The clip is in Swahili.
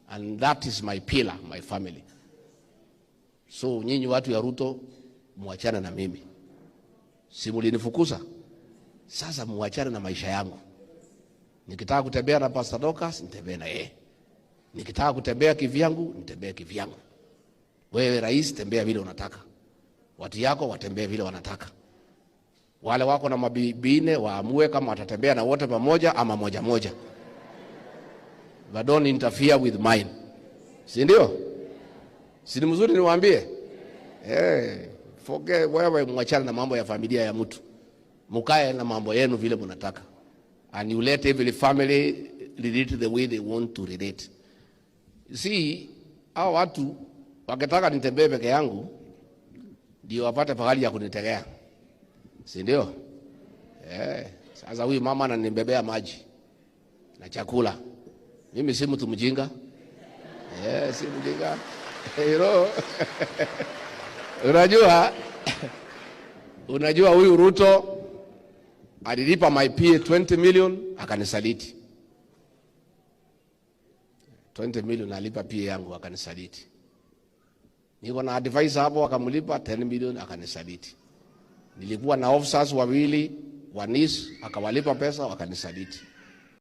And that is my pillar, my family. So nyinyi watu ya Ruto muachane na mimi. Si mlinifukuza. Sasa muachane na maisha yangu. Nikitaka kutembea na Pastor Dorcas, nitembee na yeye. Nikitaka kutembea kivyangu, nitembee kivyangu. Wewe rais, tembea vile unataka. Watu yako watembee vile wanataka. Wale wako na mabibine waamue kama watatembea na wote pamoja ama moja moja. But don't interfere with mine. Si ndio? Si ni mzuri niwaambie? Forget wewe mwachana na mambo ya familia ya mtu. Mukae na mambo yenu vile mnataka. And you let every family relate the way they want to relate. See, hao watu wakitaka nitembee peke yangu ndio wapate pahali ya kunitegea. Si ndio? Sasa huyu mama ananibebea maji na chakula. Mimi si mtu mjinga. Si mjinga. Unajua huyu Ruto alilipa my PA 20 million akanisaliti. 20 million alipa PA yangu akanisaliti. Niko na advisor hapo akamlipa 10 million akanisaliti. Nilikuwa na officers wawili wanis akawalipa pesa wakanisaliti.